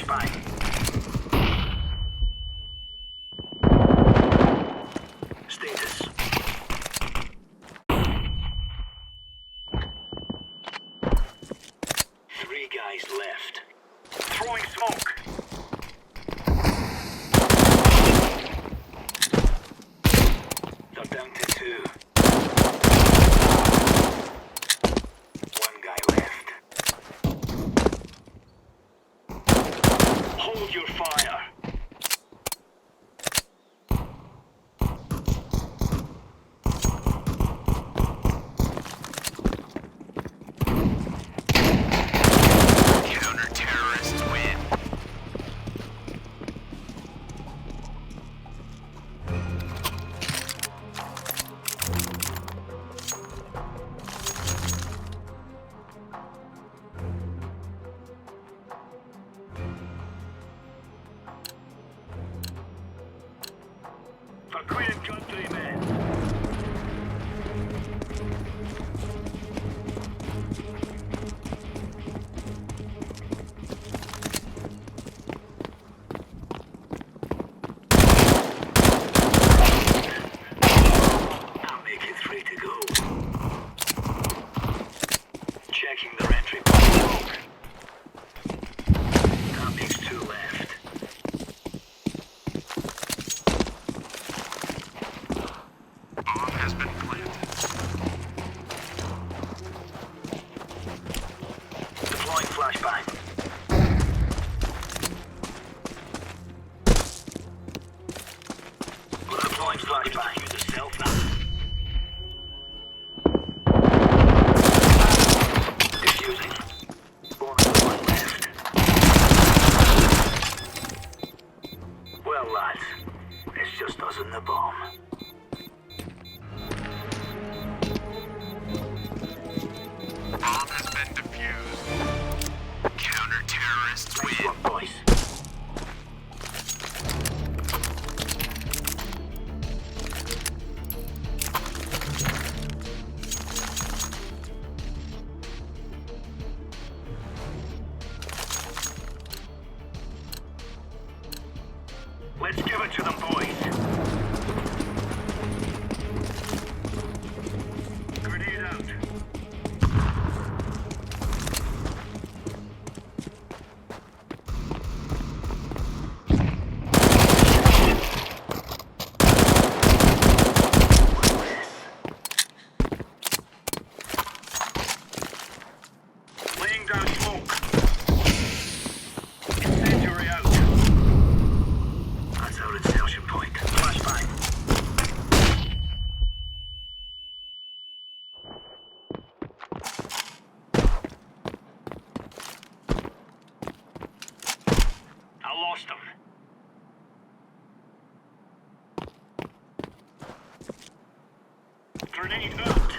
flashbang. Status. Three guys left. Throwing smoke. They're down to two. One guy left. Hold your fire. Counter-terrorists win. For Queen Country, men. I'll make it 3 to go. Checking their entry point. That makes 2 left. Bomb has been planted. Deploying flashbang. We're deploying flashbang. Use the stealth now. Diffusing. Only one left. Well, lads, it's just us and the bomb. Bomb has been defused. Counter-terrorists Nice win. one, boys. Let's give it to them, boys. Grenade out. Laying down smoke. Incendiary out. That's our insertion point. Flashbang. I lost him. Grenade out.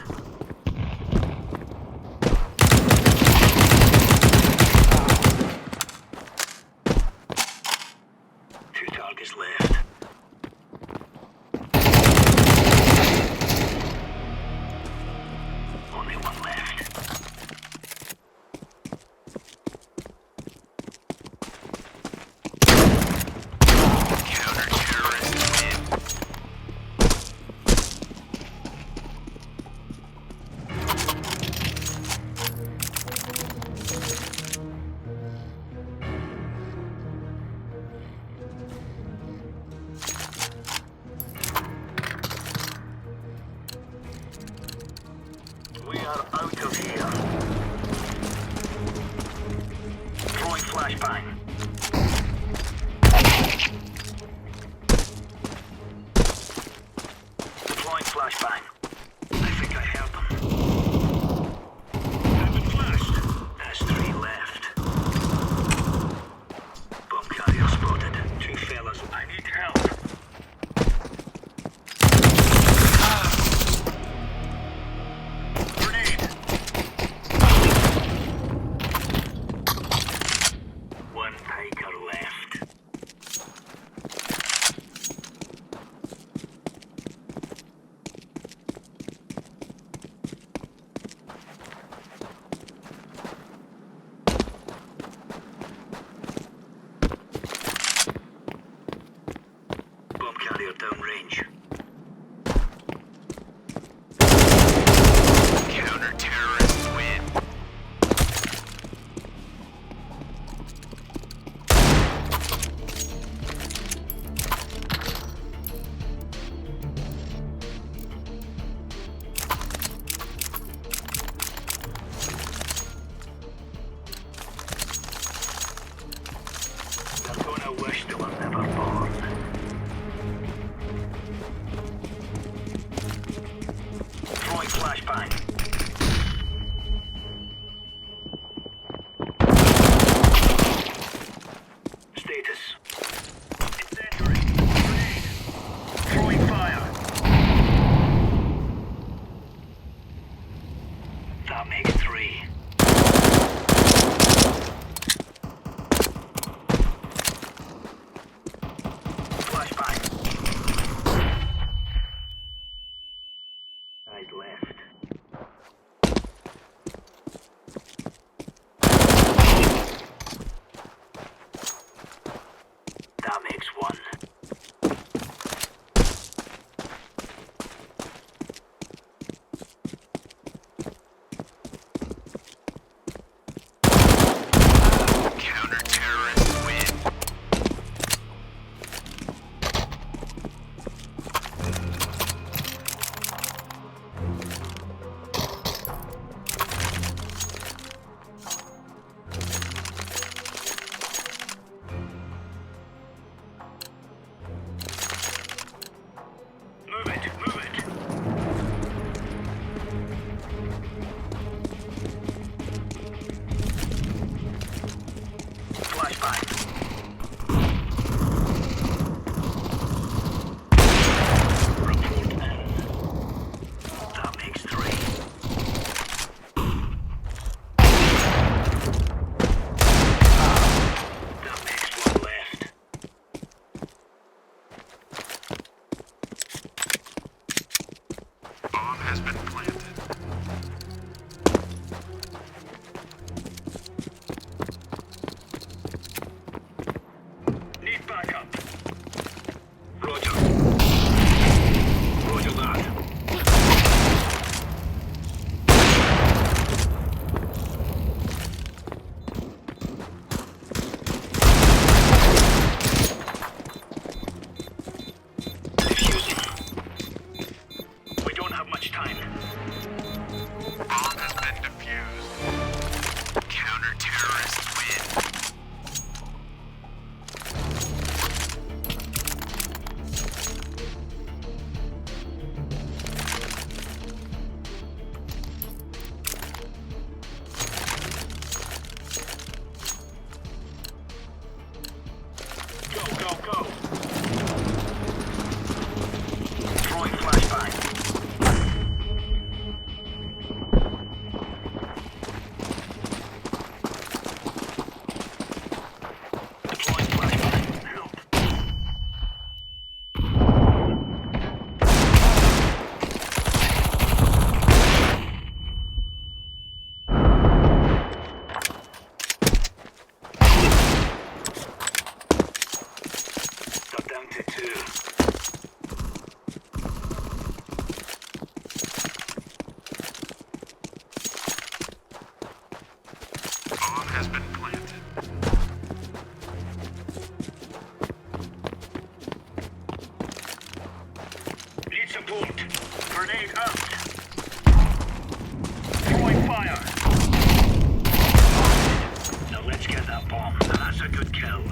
Two targets left. Only one left. Counter-terrorists win. We are out of here. Throwing flashbang. Deploying flashbang. I think I heard them. Have been flashed. There's 3 left. Bomb carrier spotted. 2 fellas. I need help. Grenade. One downrange. Counter-terrorists win. They're gonna wish they were never born. Throwing flashbang. Status. Incendiary. Grenade. Throwing fire. That makes 3. Flashbang. Eyes left. That makes 1. Counter-terrorists win. Move it, move it. Flashbang. Report in. That makes 3. That makes 1 left. Bomb has been planted. Need backup. Roger. Roger that. Defusing. We don't have much time. Bomb has been defused. Counter-terrorists win. Go, go, go. Throwing flashbang. Deploying flashbang. Help. They're down to 2. Bomb has been planted. Need support. Grenade out. Throwing fire. Now let's get that bomb. That's a good kill.